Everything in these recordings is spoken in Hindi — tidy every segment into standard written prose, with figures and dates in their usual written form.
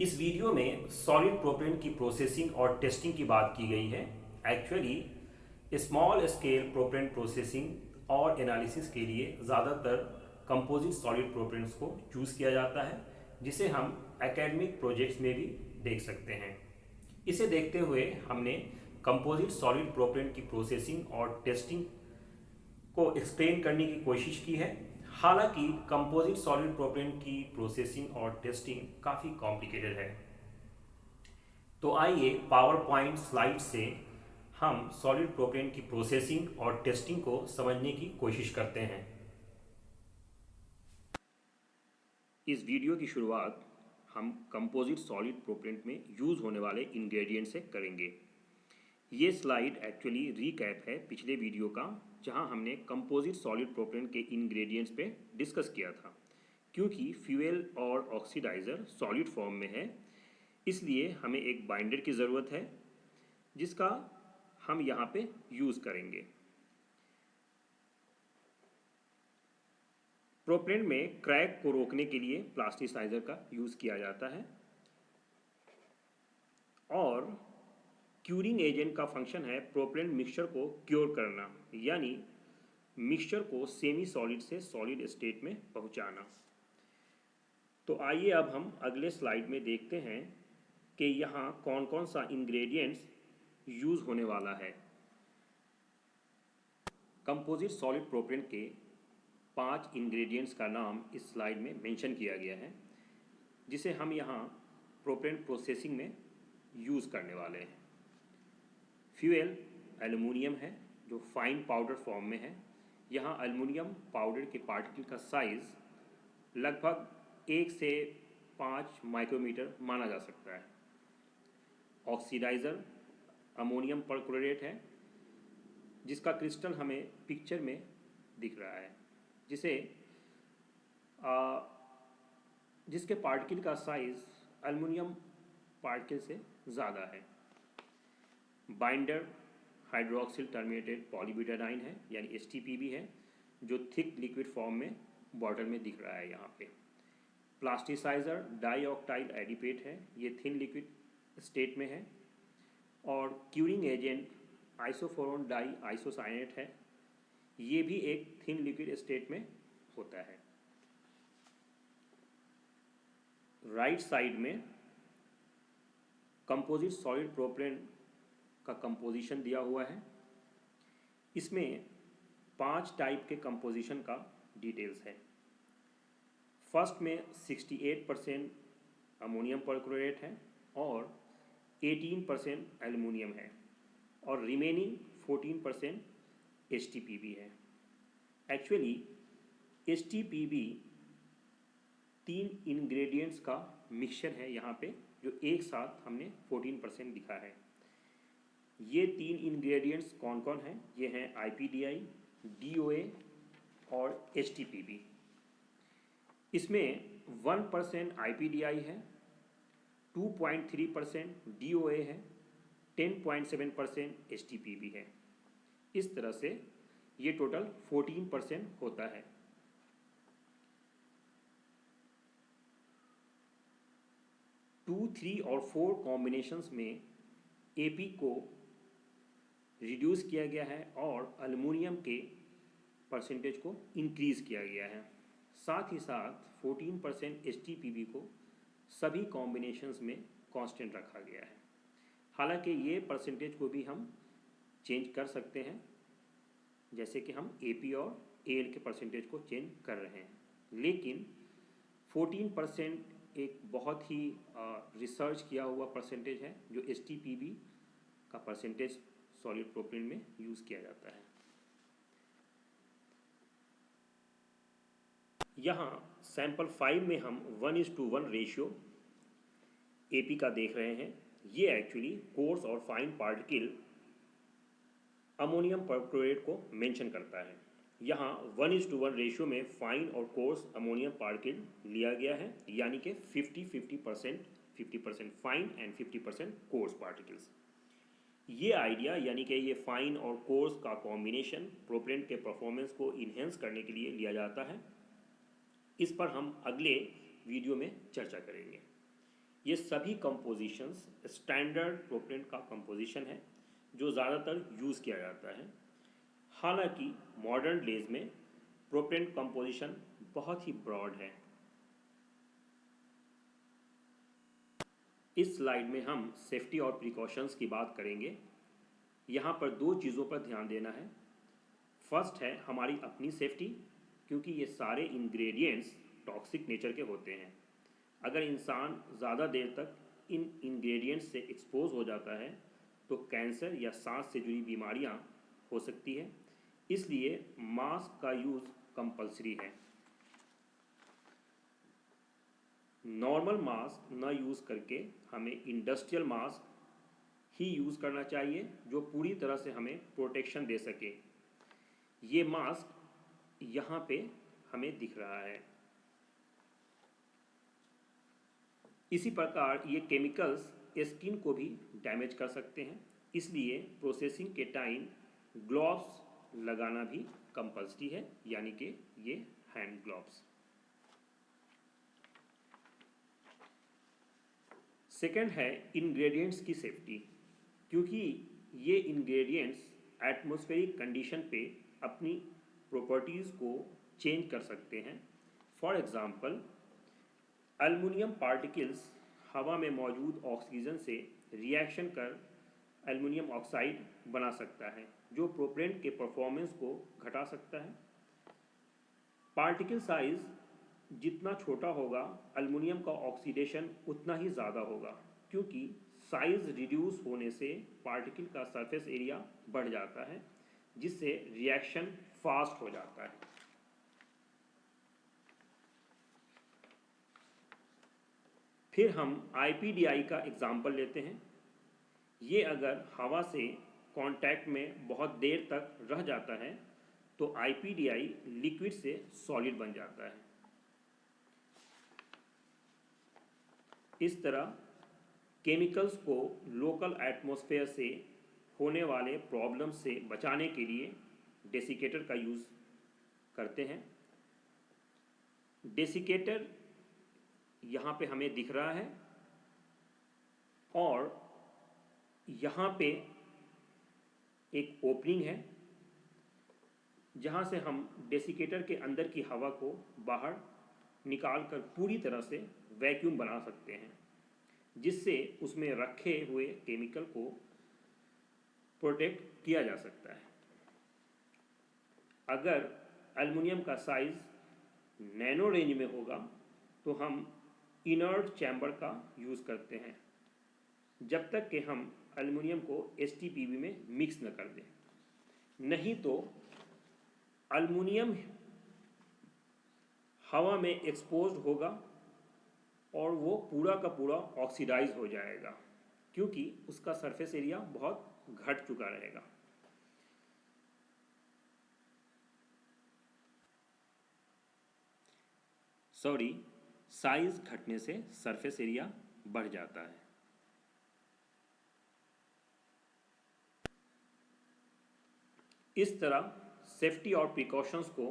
इस वीडियो में सॉलिड प्रोपेन की प्रोसेसिंग और टेस्टिंग की बात की गई है। Actually small scale propane processing और एनालिसिस के लिए ज़्यादातर कंपोजिट सॉलिड प्रोपेन्स को चूज़ किया जाता है, जिसे हम एकेडमिक प्रोजेक्ट्स में भी देख सकते हैं। इसे देखते हुए हमने कंपोजिट सॉलिड प्रोपेन की प्रोसेसिंग और टेस्टिंग को एक्सप्लेन करने की कोशिश की है। हालांकि कंपोजिट सॉलिड प्रोपेन की प्रोसेसिंग और टेस्टिंग काफ़ी कॉम्प्लिकेटेड है। तो आइए पावर पॉइंट स्लाइड से हम सॉलिड प्रोपेन की प्रोसेसिंग और टेस्टिंग को समझने की कोशिश करते हैं। इस वीडियो की शुरुआत हम कंपोजिट सॉलिड प्रोपेन में यूज़ होने वाले इंग्रेडिएंट से करेंगे। ये स्लाइड एक्चुअली रीकैप है पिछले वीडियो का, जहां हमने कंपोजिट सॉलिड प्रोपेन के इंग्रेडिएंट्स पे डिस्कस किया था। क्योंकि फ्यूल और ऑक्सीडाइज़र सॉलिड फॉर्म में है, इसलिए हमें एक बाइंडर की ज़रूरत है, जिसका हम यहाँ पे यूज़ करेंगे। प्रोपेन में क्रैक को रोकने के लिए प्लास्टिसाइज़र का यूज़ किया जाता है, और क्यूरिंग एजेंट का फंक्शन है प्रोपेन मिक्सचर को क्योर करना, यानी मिक्सचर को सेमी सॉलिड से सॉलिड स्टेट में पहुंचाना। तो आइए अब हम अगले स्लाइड में देखते हैं कि यहाँ कौन कौन सा इंग्रेडिएंट्स यूज़ होने वाला है। कंपोजिट सॉलिड प्रोपेन के 5 इंग्रेडिएंट्स का नाम इस स्लाइड में मेंशन किया गया है, जिसे हम यहाँ प्रोपेन प्रोसेसिंग में यूज़ करने वाले हैं। फ्यूल एल्युमिनियम है, जो फाइन पाउडर फॉर्म में है। यहाँ एल्युमिनियम पाउडर के पार्टिकल का साइज़ लगभग 1 से 5 माइक्रोमीटर माना जा सकता है। ऑक्सीडाइज़र अमोनियम परक्लोरेट है, जिसका क्रिस्टल हमें पिक्चर में दिख रहा है, जिसके पार्टिकल का साइज़ एल्युमिनियम पार्टिकल से ज़्यादा है। बाइंडर हाइड्रोक्सिल टर्मिनेटेड पॉलीब्यूटाडाइन है, यानी HTPB है, जो थिक लिक्विड फॉर्म में बॉटल में दिख रहा है यहाँ पे। प्लास्टिसाइज़र डाईऑक्टाइल एडिपेट है, ये थिन लिक्विड स्टेट में है। और क्यूरिंग एजेंट आइसोफोरोन डाई आइसोसाइनेट है, ये भी एक थिन लिक्विड स्टेट में होता है। राइट साइड में कंपोजिट सॉलिड प्रोपेन का कंपोजिशन दिया हुआ है। इसमें 5 टाइप के कंपोजिशन का डिटेल्स है। फर्स्ट में 68% अमोनियम परक्लोरेट है और 18% एल्युमिनियम है, और रिमेनिंग 14% HTPB है। एक्चुअली HTPB 3 इंग्रेडिएंट्स का मिक्सचर है यहाँ पे, जो एक साथ हमने 14% लिखा है। ये 3 इंग्रेडिएंट्स कौन कौन हैं? ये हैं IPDI, DOA और HTPB। इसमें 1% IPDI है, 2.3% DOA है, 10.7% HTPB है। इस तरह से ये टोटल 14% होता है। टू, 3 और 4 कॉम्बिनेशंस में AP को रिड्यूस किया गया है और एल्युमिनियम के परसेंटेज को इंक्रीज़ किया गया है। साथ ही साथ 14% HTPB को सभी कॉम्बिनेशंस में कांस्टेंट रखा गया है। हालांकि ये परसेंटेज को भी हम चेंज कर सकते हैं, जैसे कि हम AP और AL के परसेंटेज को चेंज कर रहे हैं, लेकिन 14% एक बहुत ही रिसर्च किया हुआ परसेंटेज है, जो HTPB का परसेंटेज सॉलिड प्रोपेन में यूज़ किया जाता है। यहाँ सैंपल 5 में हम 1:1 रेशियो AP का देख रहे हैं। ये एक्चुअली कोर्स और फाइन पार्टिकल अमोनियम परक्लोरेट को मेंशन करता है। यहाँ 1:1 रेशियो में फाइन और कोर्स अमोनियम पार्टिकल लिया गया है, यानी कि 50% फाइन एंड 50% कोर्स पार्टिकल्स। ये आइडिया, यानी कि ये फाइन और कोर्स का कॉम्बिनेशन प्रोपेन के परफॉर्मेंस को इन्हेंस करने के लिए लिया जाता है। इस पर हम अगले वीडियो में चर्चा करेंगे। ये सभी कंपोजिशंस स्टैंडर्ड प्रोपेन का कंपोजिशन है जो ज़्यादातर यूज़ किया जाता है। हालांकि मॉडर्न डेज में प्रोपेन कंपोजिशन बहुत ही ब्रॉड है। इस स्लाइड में हम सेफ्टी और प्रिकॉशंस की बात करेंगे। यहाँ पर दो चीज़ों पर ध्यान देना है। फर्स्ट है हमारी अपनी सेफ्टी, क्योंकि ये सारे इंग्रेडिएंट्स टॉक्सिक नेचर के होते हैं। अगर इंसान ज़्यादा देर तक इन इंग्रेडिएंट्स से एक्सपोज हो जाता है तो कैंसर या सांस से जुड़ी बीमारियां हो सकती है। इसलिए मास्क का यूज़ कंपलसरी है। नॉर्मल मास्क न यूज़ करके हमें इंडस्ट्रियल मास्क ही यूज़ करना चाहिए जो पूरी तरह से हमें प्रोटेक्शन दे सके। ये मास्क यहाँ पे हमें दिख रहा है। इसी प्रकार ये केमिकल्स स्किन को भी डैमेज कर सकते हैं, इसलिए प्रोसेसिंग के टाइम ग्लव्स लगाना भी कंपल्सरी है, यानी कि ये हैंड ग्लव्स। सेकंड है इंग्रेडिएंट्स की सेफ्टी, क्योंकि ये इंग्रेडिएंट्स एटमॉस्फेरिक कंडीशन पे अपनी प्रॉपर्टीज़ को चेंज कर सकते हैं। फॉर एग्जांपल, एल्युमिनियम पार्टिकल्स हवा में मौजूद ऑक्सीजन से रिएक्शन कर एल्युमिनियम ऑक्साइड बना सकता है, जो प्रोपेन के परफॉर्मेंस को घटा सकता है। पार्टिकल साइज जितना छोटा होगा, एल्युमिनियम का ऑक्सीडेशन उतना ही ज़्यादा होगा, क्योंकि साइज रिड्यूस होने से पार्टिकल का सरफेस एरिया बढ़ जाता है, जिससे रिएक्शन फास्ट हो जाता है। फिर हम IPDI का एग्जाम्पल लेते हैं। ये अगर हवा से कांटेक्ट में बहुत देर तक रह जाता है तो IPDI लिक्विड से सॉलिड बन जाता है। इस तरह केमिकल्स को लोकल एटमॉस्फेयर से होने वाले प्रॉब्लम से बचाने के लिए डेसिकेटर का यूज़ करते हैं। डेसिकेटर यहाँ पे हमें दिख रहा है और यहाँ पे एक ओपनिंग है जहाँ से हम डेसिकेटर के अंदर की हवा को बाहर निकाल कर पूरी तरह से वैक्यूम बना सकते हैं, जिससे उसमें रखे हुए केमिकल को प्रोटेक्ट किया जा सकता है। अगर एल्युमिनियम का साइज नैनो रेंज में होगा तो हम इनर्ट चैम्बर का यूज़ करते हैं, जब तक कि हम एल्युमिनियम को STPB में मिक्स न कर दें। नहीं तो एल्युमिनियम हवा में एक्सपोज्ड होगा और वो पूरा का पूरा ऑक्सीडाइज हो जाएगा, क्योंकि उसका सरफेस एरिया बहुत घट चुका रहेगा। साइज घटने से सरफेस एरिया बढ़ जाता है। इस तरह सेफ्टी और प्रिकॉशंस को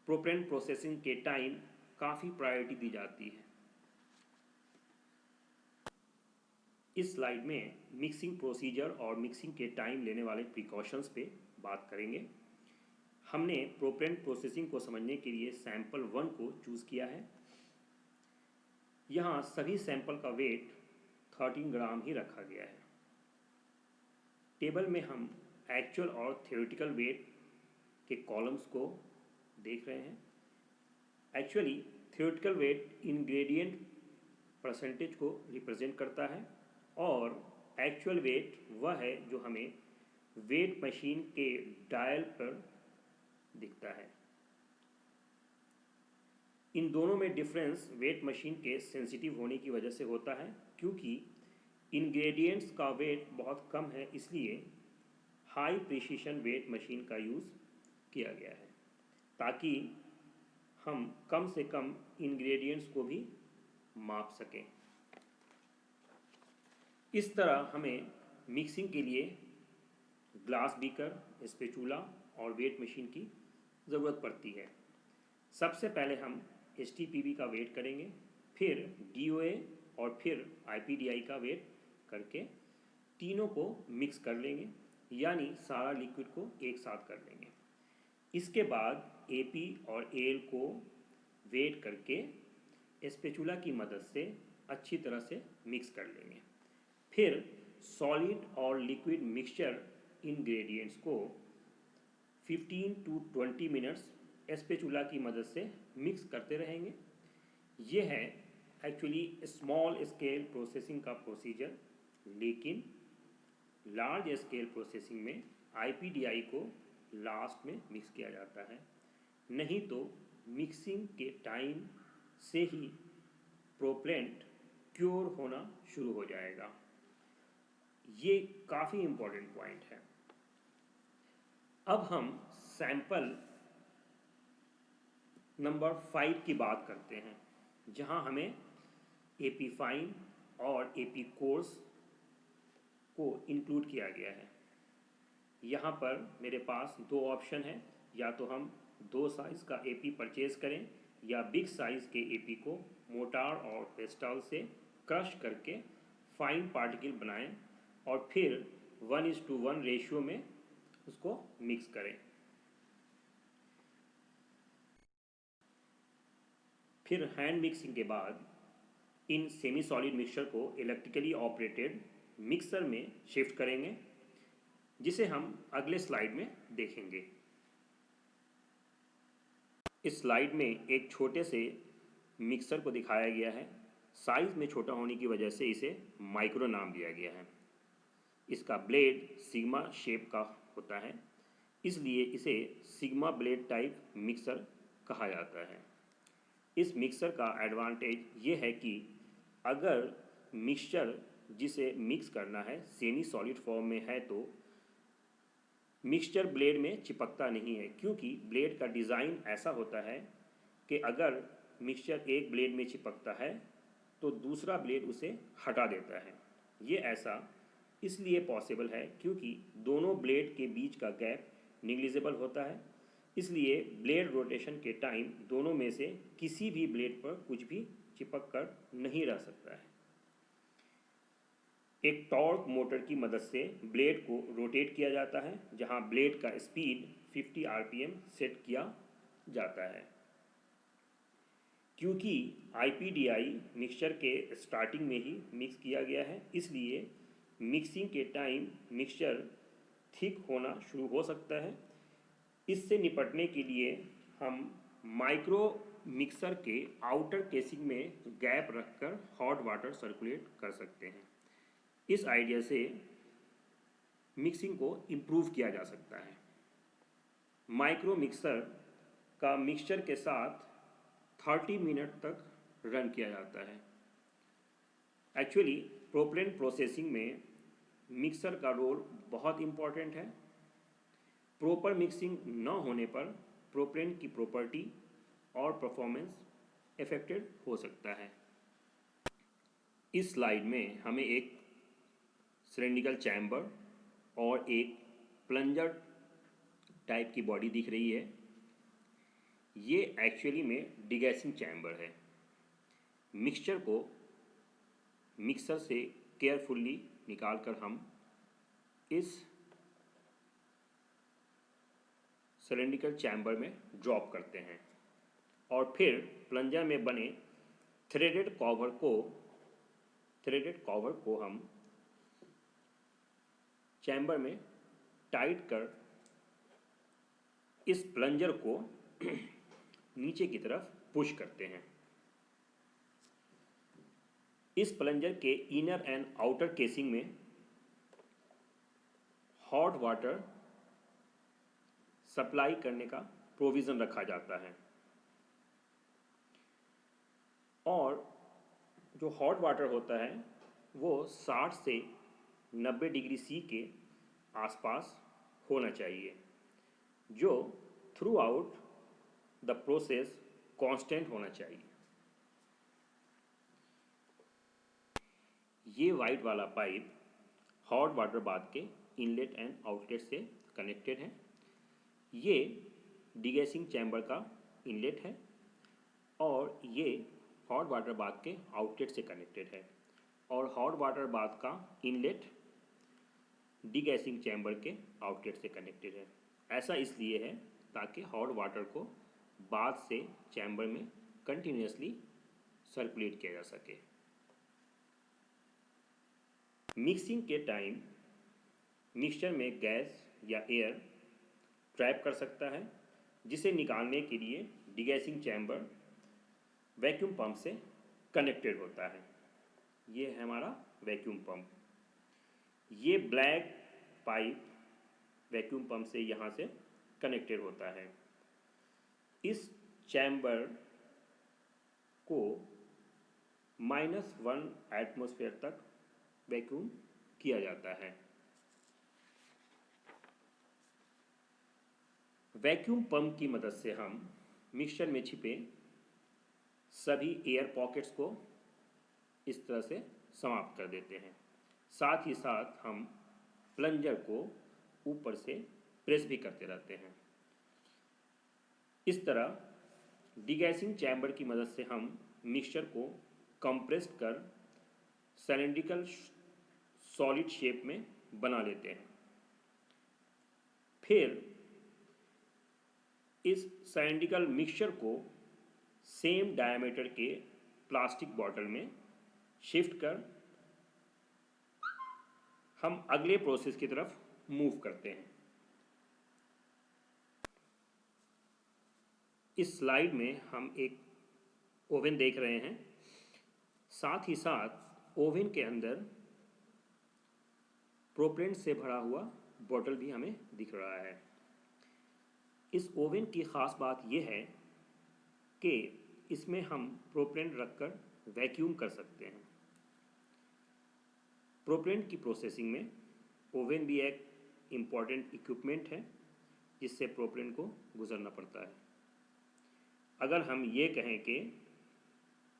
प्रोपेन प्रोसेसिंग के टाइम काफ़ी प्रायोरिटी दी जाती है। इस स्लाइड में मिक्सिंग प्रोसीजर और मिक्सिंग के टाइम लेने वाले प्रिकॉशंस पे बात करेंगे। हमने प्रोपेन प्रोसेसिंग को समझने के लिए सैंपल 1 को चूज़ किया है। यहाँ सभी सैंपल का वेट 13 ग्राम ही रखा गया है। टेबल में हम एक्चुअल और थ्योरेटिकल वेट के कॉलम्स को देख रहे हैं। Actually theoretical weight ingredient percentage को रिप्रेजेंट करता है और एक्चुअल वेट वह है जो हमें वेट मशीन के डायल पर दिखता है। इन दोनों में डिफरेंस वेट मशीन के सेंसिटिव होने की वजह से होता है, क्योंकि इंग्रेडिएंट्स का वेट बहुत कम है, इसलिए हाई प्रिसिशन वेट मशीन का यूज़ किया गया है, ताकि हम कम से कम इंग्रेडिएंट्स को भी माप सकें। इस तरह हमें मिक्सिंग के लिए ग्लास बीकर, स्पैचुला और वेट मशीन की ज़रूरत पड़ती है। सबसे पहले हम STPB का वेट करेंगे, फिर DOA और फिर IPDI का वेट करके तीनों को मिक्स कर लेंगे, यानी सारा लिक्विड को एक साथ कर लेंगे। इसके बाद AP और AL को वेट करके स्पेचुला की मदद से अच्छी तरह से मिक्स कर लेंगे। फिर सॉलिड और लिक्विड मिक्सचर इंग्रेडिएंट्स को 15 to 20 मिनट्स स्पेचुला की मदद से मिक्स करते रहेंगे। ये है एक्चुअली स्मॉल स्केल प्रोसेसिंग का प्रोसीजर, लेकिन लार्ज स्केल प्रोसेसिंग में IPDI को लास्ट में मिक्स किया जाता है, नहीं तो मिक्सिंग के टाइम से ही प्रोपेलेंट क्योर होना शुरू हो जाएगा। ये काफ़ी इम्पोर्टेंट पॉइंट है। अब हम सैंपल नंबर 5 की बात करते हैं, जहां हमें AP फाइन और AP कोर्स को इंक्लूड किया गया है। यहाँ पर मेरे पास दो ऑप्शन है, या तो हम 2 साइज़ का AP परचेज करें या बिग साइज़ के AP को मोटार और पेस्टल से क्रश करके फाइन पार्टिकल बनाएं और फिर 1:1 रेशियो में उसको मिक्स करें। फिर हैंड मिक्सिंग के बाद इन सेमी सॉलिड मिक्सचर को इलेक्ट्रिकली ऑपरेटेड मिक्सर में शिफ्ट करेंगे, जिसे हम अगले स्लाइड में देखेंगे। इस स्लाइड में एक छोटे से मिक्सर को दिखाया गया है। साइज में छोटा होने की वजह से इसे माइक्रो नाम दिया गया है। इसका ब्लेड सिग्मा शेप का होता है, इसलिए इसे सिग्मा ब्लेड टाइप मिक्सर कहा जाता है। इस मिक्सर का एडवांटेज ये है कि अगर मिक्सचर जिसे मिक्स करना है सेमी सॉलिड फॉर्म में है तो मिक्सचर ब्लेड में चिपकता नहीं है, क्योंकि ब्लेड का डिज़ाइन ऐसा होता है कि अगर मिक्सचर एक ब्लेड में चिपकता है तो दूसरा ब्लेड उसे हटा देता है। ये ऐसा इसलिए पॉसिबल है क्योंकि दोनों ब्लेड के बीच का गैप निग्लिजिबल होता है, इसलिए ब्लेड रोटेशन के टाइम दोनों में से किसी भी ब्लेड पर कुछ भी चिपक कर नहीं रह सकता है। एक टॉर्क मोटर की मदद से ब्लेड को रोटेट किया जाता है, जहां ब्लेड का स्पीड 50 RPM सेट किया जाता है। क्योंकि IPDI मिक्सचर के स्टार्टिंग में ही मिक्स किया गया है, इसलिए मिक्सिंग के टाइम मिक्सचर थिक होना शुरू हो सकता है। इससे निपटने के लिए हम माइक्रो मिक्सर के आउटर केसिंग में गैप रखकर हॉट वाटर सर्कुलेट कर सकते हैं। इस आइडिया से मिक्सिंग को इम्प्रूव किया जा सकता है। माइक्रो मिक्सर का मिक्सचर के साथ 30 मिनट तक रन किया जाता है। एक्चुअली प्रोपेलेंट प्रोसेसिंग में मिक्सर का रोल बहुत इम्पॉर्टेंट है। प्रॉपर मिक्सिंग न होने पर प्रोपेलेंट की प्रॉपर्टी और परफॉर्मेंस अफेक्टेड हो सकता है। इस स्लाइड में हमें एक सिलेंड्रिकल चैम्बर और एक प्लंजर टाइप की बॉडी दिख रही है। ये एक्चुअली में डिगैसिंग चैम्बर है। मिक्सचर को मिक्सर से केयरफुली निकालकर हम इस सिलेंड्रिकल चैम्बर में ड्रॉप करते हैं और फिर प्लंजर में बने थ्रेडेड कवर को हम चैम्बर में टाइट कर इस प्लंजर को नीचे की तरफ पुश करते हैं। इस प्लंजर के इनर एंड आउटर केसिंग में हॉट वाटर सप्लाई करने का प्रोविज़न रखा जाता है और जो हॉट वाटर होता है वो 60 से 90 डिग्री C के आसपास होना चाहिए, जो through out the process constant होना चाहिए। ये वाइट वाला पाइप हॉट वाटर बाथ के इनलेट एंड आउटलेट से कनेक्टेड है। ये डिगैसिंग चैम्बर का इनलेट है और ये हॉट वाटर बाथ के आउटलेट से कनेक्टेड है और हॉट वाटर बाथ का इनलेट डीगैसिंग चैम्बर के आउटलेट से कनेक्टेड है। ऐसा इसलिए है ताकि हॉट वाटर को बाथ से चैम्बर में कंटिन्यूसली सर्कुलेट किया जा सके। मिक्सिंग के टाइम मिक्सचर में गैस या एयर ट्रैप कर सकता है, जिसे निकालने के लिए डिगैसिंग चैम्बर वैक्यूम पंप से कनेक्टेड होता है। ये है हमारा वैक्यूम पंप। ये ब्लैक पाइप वैक्यूम पंप से यहाँ से कनेक्टेड होता है। इस चैम्बर को -1 एटमॉस्फेयर तक वैक्यूम किया जाता है। वैक्यूम पंप की मदद से हम मिक्सचर में छिपे सभी एयर पॉकेट्स को इस तरह से समाप्त कर देते हैं। साथ ही साथ हम प्लंजर को ऊपर से प्रेस भी करते रहते हैं। इस तरह डिगैसिंग चैम्बर की मदद से हम मिक्सचर को कंप्रेस्ड कर सिलिंड्रिकल सॉलिड शेप में बना लेते हैं। फिर इस सिलिंड्रिकल मिक्सचर को सेम डायमीटर के प्लास्टिक बॉटल में शिफ्ट कर हम अगले प्रोसेस की तरफ मूव करते हैं। इस स्लाइड में हम एक ओवन देख रहे हैं। साथ ही साथ ओवन के अंदर प्रोपेलेंट से भरा हुआ बोतल भी हमें दिख रहा है। इस ओवन की ख़ास बात यह है कि इसमें हम प्रोपेलेंट रखकर वैक्यूम कर सकते हैं। प्रोपेलेंट की प्रोसेसिंग में ओवन भी एक इम्पॉर्टेंट इक्विपमेंट है जिससे प्रोपेलेंट को गुजरना पड़ता है। अगर हम ये कहें कि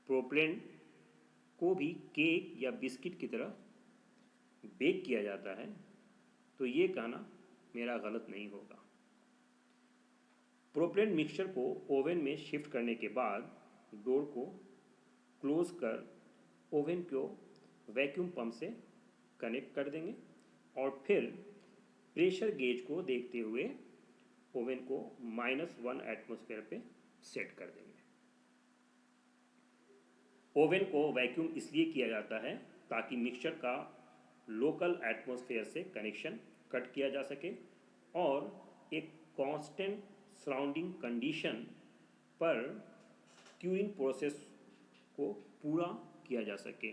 प्रोपेलेंट को भी केक या बिस्किट की तरह बेक किया जाता है तो ये कहना मेरा गलत नहीं होगा। प्रोपेलेंट मिक्सचर को ओवन में शिफ्ट करने के बाद डोर को क्लोज कर ओवन को वैक्यूम पंप से कनेक्ट कर देंगे और फिर प्रेशर गेज को देखते हुए ओवन को -1 एटमॉस्फेयर पे सेट कर देंगे। ओवन को वैक्यूम इसलिए किया जाता है ताकि मिक्सचर का लोकल एटमॉस्फेयर से कनेक्शन कट किया जा सके और एक कांस्टेंट सराउंडिंग कंडीशन पर क्यूइंग प्रोसेस को पूरा किया जा सके।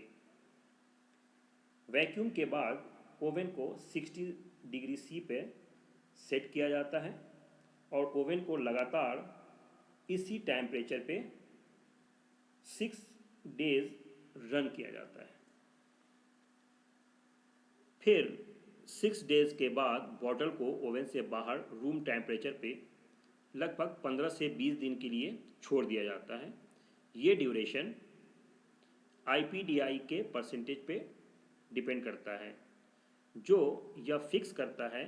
वैक्यूम के बाद ओवन को 60 डिग्री सी पे सेट किया जाता है और ओवन को लगातार इसी टेम्परेचर पे 6 डेज रन किया जाता है। फिर 6 डेज के बाद बॉटल को ओवन से बाहर रूम टेम्परेचर पे लगभग 15 से 20 दिन के लिए छोड़ दिया जाता है। ये ड्यूरेशन IPDI के परसेंटेज पे डिपेंड करता है, जो यह फिक्स करता है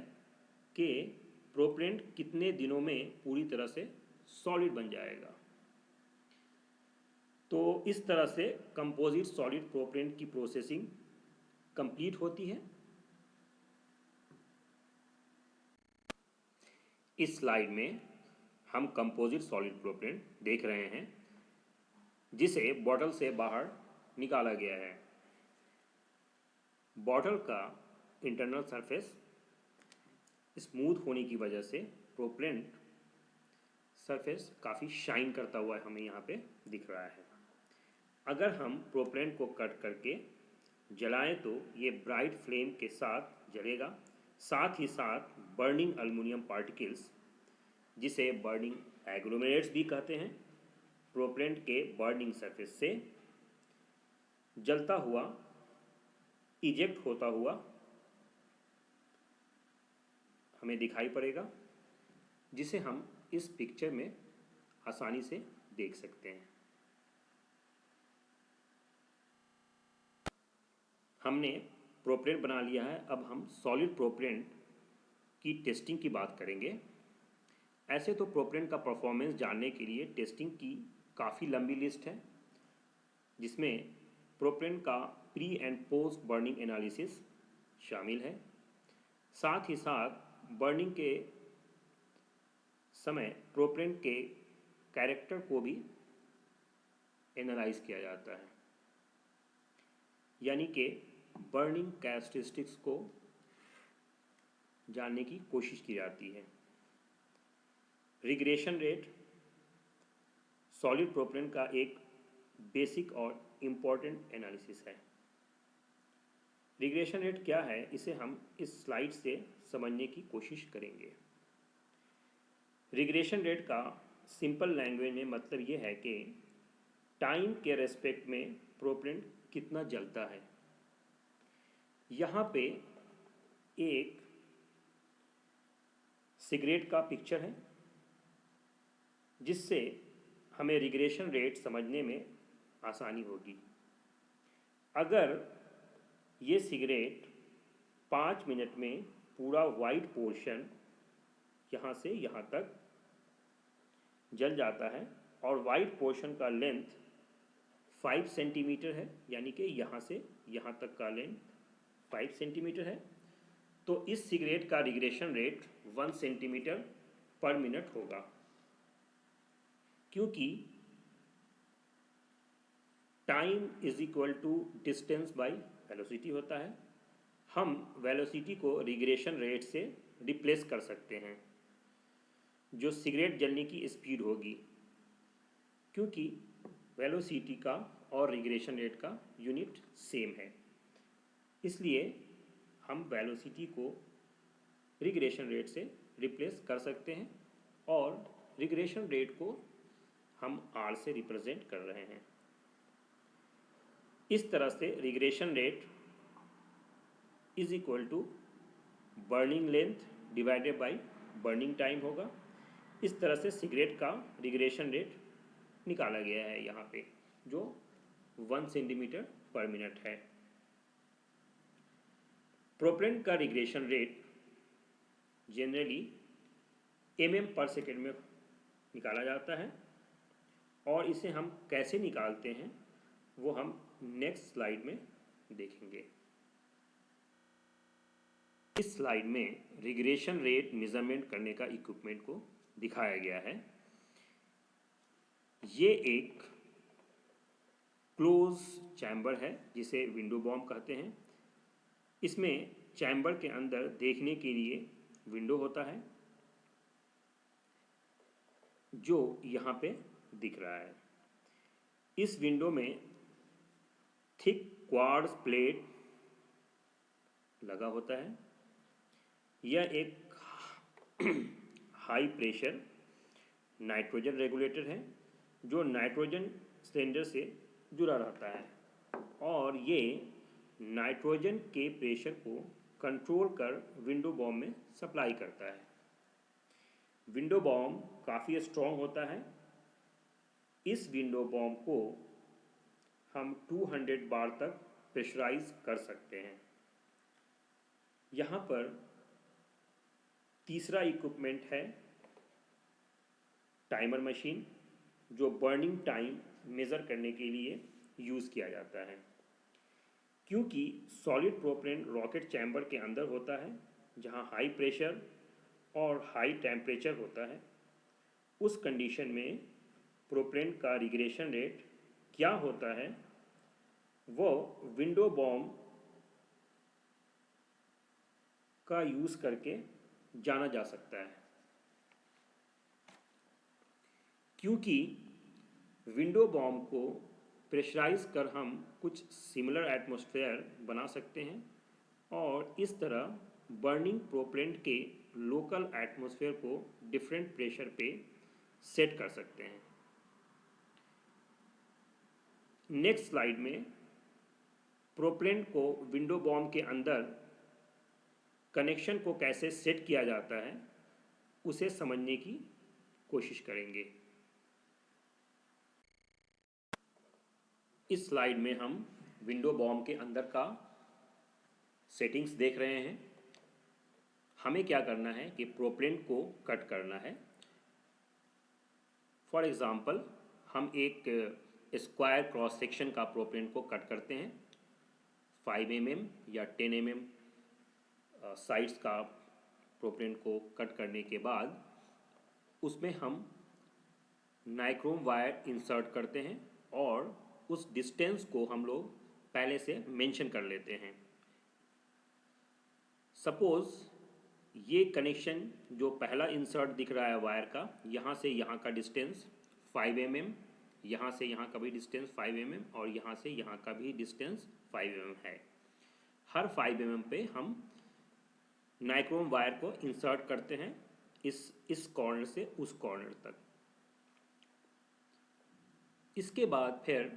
कि प्रोपेलेंट कितने दिनों में पूरी तरह से सॉलिड बन जाएगा। तो इस तरह से कंपोजिट सॉलिड प्रोपेलेंट की प्रोसेसिंग कंप्लीट होती है। इस स्लाइड में हम कंपोजिट सॉलिड प्रोपेलेंट देख रहे हैं जिसे बॉटल से बाहर निकाला गया है। बॉटल का इंटरनल सरफेस स्मूथ होने की वजह से प्रोपेलेंट सरफेस काफ़ी शाइन करता हुआ हमें यहाँ पे दिख रहा है। अगर हम प्रोपेलेंट को कट करके जलाएं तो ये ब्राइट फ्लेम के साथ जलेगा। साथ ही साथ बर्निंग एल्युमिनियम पार्टिकल्स, जिसे बर्निंग एग्लोमेरेट्स भी कहते हैं, प्रोपेलेंट के बर्निंग सरफेस से जलता हुआ इजेक्ट होता हुआ हमें दिखाई पड़ेगा, जिसे हम इस पिक्चर में आसानी से देख सकते हैं। हमने प्रोपेलेंट बना लिया है। अब हम सॉलिड प्रोपेलेंट की टेस्टिंग की बात करेंगे। ऐसे तो प्रोपेलेंट का परफॉर्मेंस जानने के लिए टेस्टिंग की काफ़ी लंबी लिस्ट है, जिसमें प्रोपेन का pre and post burning analysis शामिल है। साथ ही साथ बर्निंग के समय प्रोपेन के कैरेक्टर को भी एनालाइज किया जाता है, यानी कि बर्निंग कैरेक्टरिस्टिक्स को जानने की कोशिश की जाती है। रिग्रेशन रेट सॉलिड प्रोपेन का एक बेसिक और इम्पॉर्टेंट एनालिसिस है। रिग्रेशन रेट क्या है, इसे हम इस स्लाइड से समझने की कोशिश करेंगे। रिग्रेशन रेट का सिंपल लैंग्वेज में मतलब ये है कि टाइम के रेस्पेक्ट में प्रोपेन कितना जलता है। यहाँ पे एक सिगरेट का पिक्चर है, जिससे हमें रिग्रेशन रेट समझने में आसानी होगी। अगर ये सिगरेट 5 मिनट में पूरा वाइट पोर्शन यहाँ से यहाँ तक जल जाता है और वाइट पोर्शन का लेंथ 5 सेंटीमीटर है, यानी कि यहाँ से यहाँ तक का लेंथ 5 सेंटीमीटर है, तो इस सिगरेट का regression rate 1 centimetre per minute होगा। क्योंकि time is equal to distance by velocity होता है, हम वेलोसिटी को रिग्रेशन रेट से रिप्लेस कर सकते हैं, जो सिगरेट जलने की स्पीड होगी। क्योंकि वेलोसिटी का और रिग्रेशन रेट का यूनिट सेम है, इसलिए हम वेलोसिटी को रिग्रेशन रेट से रिप्लेस कर सकते हैं और रिग्रेशन रेट को हम आर से रिप्रेजेंट कर रहे हैं। इस तरह से regression rate is equal to burning length divided by burning time होगा। इस तरह से सिगरेट का रिग्रेशन रेट निकाला गया है यहाँ पे, जो 1 सेंटीमीटर पर मिनट है। प्रोपेन का रिग्रेशन रेट जनरली पर सेकेंड में निकाला जाता है, और इसे हम कैसे निकालते हैं वो हम नेक्स्ट स्लाइड में देखेंगे। इस स्लाइड में रिग्रेशन रेट मेजरमेंट करने का इक्विपमेंट को दिखाया गया है। ये एक क्लोज चैम्बर है जिसे विंडो बॉम्ब कहते हैं। इसमें चैम्बर के अंदर देखने के लिए विंडो होता है, जो यहाँ पे दिख रहा है। इस विंडो में थिक क्वार्ट्ज प्लेट लगा होता है। यह एक हाई प्रेशर नाइट्रोजन रेगुलेटर है, जो नाइट्रोजन सिलेंडर से जुड़ा रहता है, और ये नाइट्रोजन के प्रेशर को कंट्रोल कर विंडो बॉम्ब में सप्लाई करता है। विंडो बॉम्ब काफ़ी स्ट्रॉन्ग होता है। इस विंडो बॉम्ब को हम 200 बार तक प्रेशराइज कर सकते हैं। यहाँ पर तीसरा इक्विपमेंट है टाइमर मशीन, जो बर्निंग टाइम मेज़र करने के लिए यूज़ किया जाता है। क्योंकि सॉलिड प्रोपेन रॉकेट चैम्बर के अंदर होता है, जहाँ हाई प्रेशर और हाई टेम्परेचर होता है, उस कंडीशन में प्रोपेन का रिग्रेशन रेट क्या होता है वो विंडो बॉम्ब का यूज़ करके जाना जा सकता है। क्योंकि विंडो बॉम्ब को प्रेशराइज कर हम कुछ सिमिलर एटमॉस्फेयर बना सकते हैं, और इस तरह बर्निंग प्रोपेलेंट के लोकल एटमॉस्फेयर को डिफरेंट प्रेशर पे सेट कर सकते हैं। नेक्स्ट स्लाइड में प्रोपेलेंट को विंडो बॉम्ब के अंदर कनेक्शन को कैसे सेट किया जाता है उसे समझने की कोशिश करेंगे। इस स्लाइड में हम विंडो बॉम्ब के अंदर का सेटिंग्स देख रहे हैं। हमें क्या करना है कि प्रोपेलेंट को कट करना है। फॉर एग्ज़ाम्पल, हम एक स्क्वायर क्रॉस सेक्शन का प्रोपेन को कट करते हैं 5 mm या 10 mm साइड्स का प्रोपेन को कट करने के बाद उसमें हम नाइक्रोम वायर इंसर्ट करते हैं और उस डिस्टेंस को हम लोग पहले से मेंशन कर लेते हैं। सपोज़ ये कनेक्शन जो पहला इंसर्ट दिख रहा है वायर का, यहाँ से यहाँ का डिस्टेंस 5 mm, यहाँ से यहाँ का भी डिस्टेंस 5 mm और यहाँ से यहाँ का भी डिस्टेंस 5 mm है। हर 5 mm पे हम नाइक्रोम वायर को इंसर्ट करते हैं इस कॉर्नर से उस कॉर्नर तक। इसके बाद फिर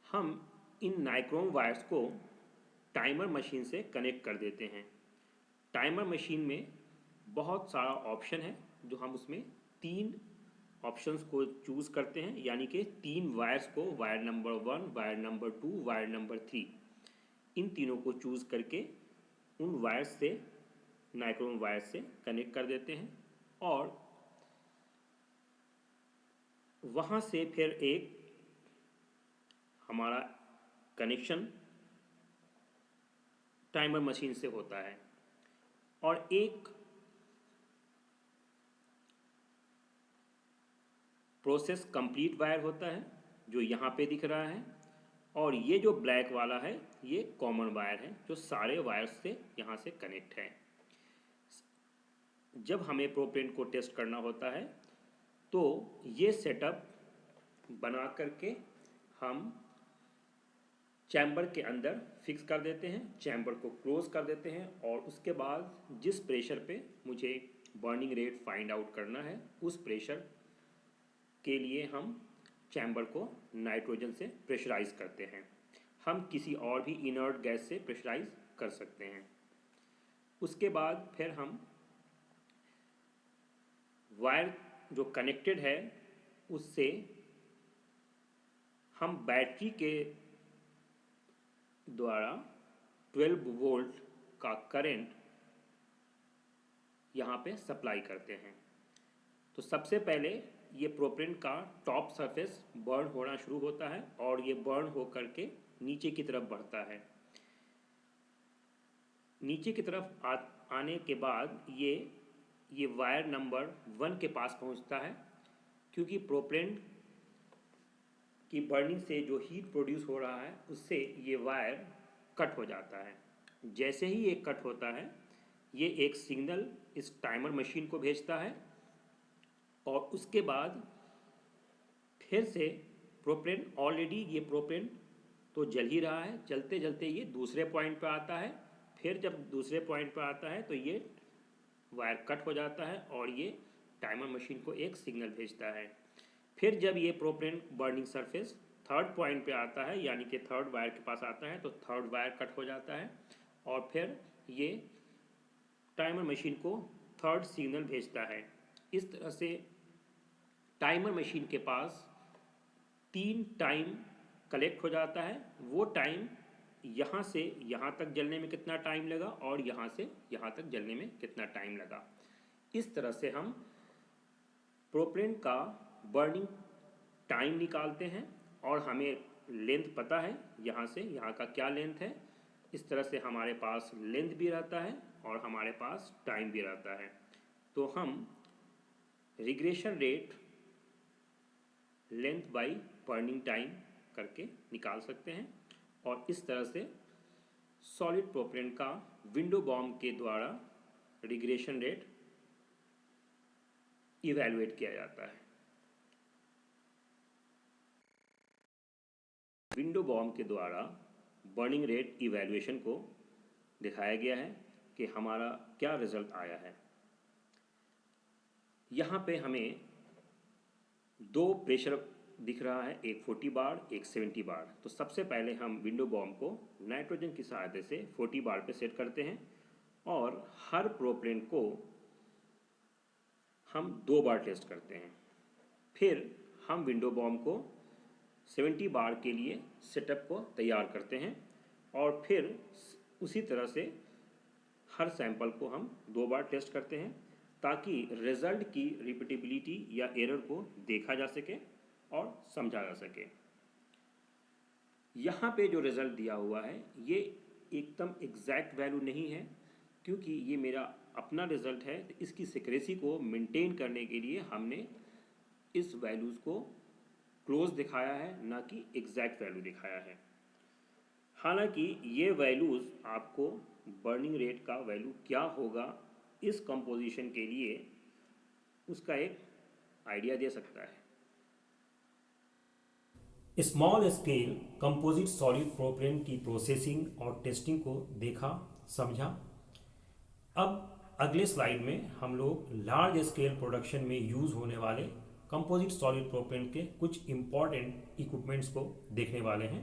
हम इन नाइक्रोम वायर्स को टाइमर मशीन से कनेक्ट कर देते हैं। टाइमर मशीन में बहुत सारा ऑप्शन है जो हम उसमें 3 ऑप्शंस को चूज़ करते हैं, यानी कि 3 वायर्स को, wire number 1, wire number 2, wire number 3, इन तीनों को चूज़ करके उन वायर्स से, नाइक्रोम वायर से कनेक्ट कर देते हैं और वहाँ से फिर एक हमारा कनेक्शन टाइमर मशीन से होता है और एक प्रोसेस कंप्लीट वायर होता है जो यहाँ पे दिख रहा है, और ये जो ब्लैक वाला है ये कॉमन वायर है जो सारे वायर्स से यहाँ से कनेक्ट है। जब हमें प्रोपेन को टेस्ट करना होता है तो ये सेटअप बना करके हम चैम्बर के अंदर फिक्स कर देते हैं, चैम्बर को क्लोज कर देते हैं और उसके बाद जिस प्रेशर पे मुझे बर्निंग रेट फाइंड आउट करना है उस प्रेशर के लिए हम चैम्बर को नाइट्रोजन से प्रेशराइज करते हैं। हम किसी और भी इनर्ट गैस से प्रेशराइज कर सकते हैं। उसके बाद फिर हम वायर जो कनेक्टेड है उससे हम बैटरी के द्वारा 12 वोल्ट का करंट यहाँ पे सप्लाई करते हैं। तो सबसे पहले ये प्रोपेन का टॉप सरफेस बर्न होना शुरू होता है और ये बर्न हो करके नीचे की तरफ बढ़ता है। नीचे की तरफ आने के बाद ये वायर नंबर 1 के पास पहुंचता है, क्योंकि प्रोपेन की बर्निंग से जो हीट प्रोड्यूस हो रहा है उससे ये वायर कट हो जाता है। जैसे ही ये कट होता है ये एक सिग्नल इस टाइमर मशीन को भेजता है और उसके बाद फिर से प्रोपेन, ऑलरेडी ये प्रोपेन तो जल ही रहा है, चलते चलते ये दूसरे पॉइंट पर आता है। फिर जब दूसरे पॉइंट पर आता है तो ये वायर कट हो जाता है और ये टाइमर मशीन को एक सिग्नल भेजता है। फिर जब ये propane burning surface third point पे आता है, यानी कि थर्ड वायर के पास आता है, तो थर्ड वायर कट हो जाता है और फिर ये टाइमर मशीन को थर्ड सिग्नल भेजता है। इस तरह से टाइमर मशीन के पास 3 टाइम कलेक्ट हो जाता है। वो टाइम यहाँ से यहाँ तक जलने में कितना टाइम लगा और यहाँ से यहाँ तक जलने में कितना टाइम लगा। इस तरह से हम प्रोपेन का बर्निंग टाइम निकालते हैं और हमें लेंथ पता है यहाँ से यहाँ का क्या लेंथ है। इस तरह से हमारे पास लेंथ भी रहता है और हमारे पास टाइम भी रहता है। तो हम regression rate length by burning time करके निकाल सकते हैं और इस तरह से सॉलिड प्रोपेन का विंडो बॉम्ब के द्वारा रिग्रेशन रेट इवैल्यूएट किया जाता है। विंडो बॉम्ब के द्वारा बर्निंग रेट इवैल्यूएशन को दिखाया गया है कि हमारा क्या रिजल्ट आया है। यहाँ पे हमें 2 प्रेशर दिख रहा है, एक 40 बार एक 70 बार। तो सबसे पहले हम विंडो बॉम्ब को नाइट्रोजन की सहायता से 40 बार पे सेट करते हैं और हर प्रोपेन को हम 2 बार टेस्ट करते हैं। फिर हम विंडो बॉम्ब को 70 बार के लिए सेटअप को तैयार करते हैं और फिर उसी तरह से हर सैंपल को हम 2 बार टेस्ट करते हैं ताकि रिजल्ट की रिपीटेबिलिटी या एरर को देखा जा सके और समझा जा सके। यहाँ पे जो रिज़ल्ट दिया हुआ है ये एकदम एग्जैक्ट वैल्यू नहीं है, क्योंकि ये मेरा अपना रिज़ल्ट है। तो इसकी सिक्रेसी को मेंटेन करने के लिए हमने इस वैल्यूज़ को क्लोज दिखाया है, ना कि एग्जैक्ट वैल्यू दिखाया है। हालांकि ये वैल्यूज़ आपको बर्निंग रेट का वैल्यू क्या होगा इस कंपोजिशन के लिए उसका एक आइडिया दे सकता है। Small scale composite solid propane की प्रोसेसिंग और टेस्टिंग को देखा समझा। अब अगले स्लाइड में हम लोग लार्ज स्केल प्रोडक्शन में यूज़ होने वाले कंपोजिट सॉलिड प्रोपेन के कुछ इंपॉर्टेंट इक्विपमेंट्स को देखने वाले हैं।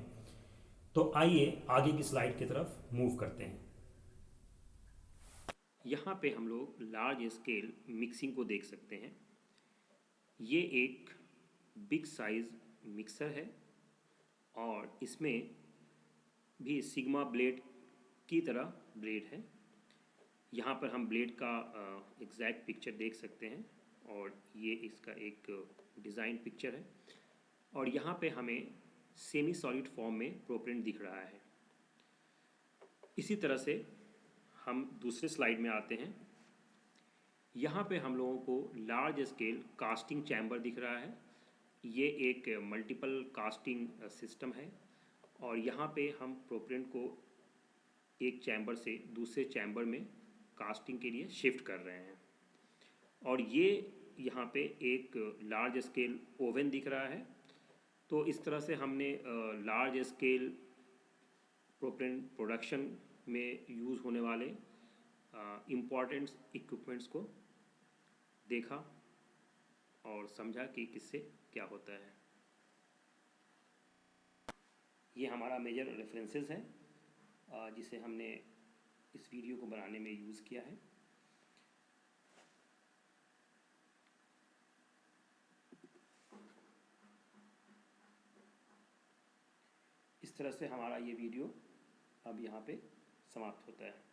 तो आइए आगे की स्लाइड की तरफ मूव करते हैं। यहाँ पे हम लोग लार्ज स्केल मिक्सिंग को देख सकते हैं। ये एक बिग साइज मिक्सर है और इसमें भी सिग्मा ब्लेड की तरह ब्लेड है। यहाँ पर हम ब्लेड का एग्जैक्ट पिक्चर देख सकते हैं और ये इसका एक डिज़ाइन पिक्चर है। और यहाँ पे हमें सेमी सॉलिड फॉर्म में प्रोपेन दिख रहा है। इसी तरह से हम दूसरे स्लाइड में आते हैं। यहाँ पे हम लोगों को लार्ज स्केल कास्टिंग चैम्बर दिख रहा है। ये एक मल्टीपल कास्टिंग सिस्टम है और यहाँ पे हम प्रोपेन को एक चैम्बर से दूसरे चैम्बर में कास्टिंग के लिए शिफ्ट कर रहे हैं। और ये यहाँ पे एक लार्ज स्केल ओवन दिख रहा है। तो इस तरह से हमने लार्ज स्केल प्रोपेन प्रोडक्शन में यूज़ होने वाले इम्पॉर्टेंट इक्विपमेंट्स को देखा और समझा कि किससे क्या होता है। ये हमारा मेजर रेफरेंसेस है जिसे हमने इस वीडियो को बनाने में यूज़ किया है। इस तरह से हमारा ये वीडियो अब यहाँ पे समाप्त होता है।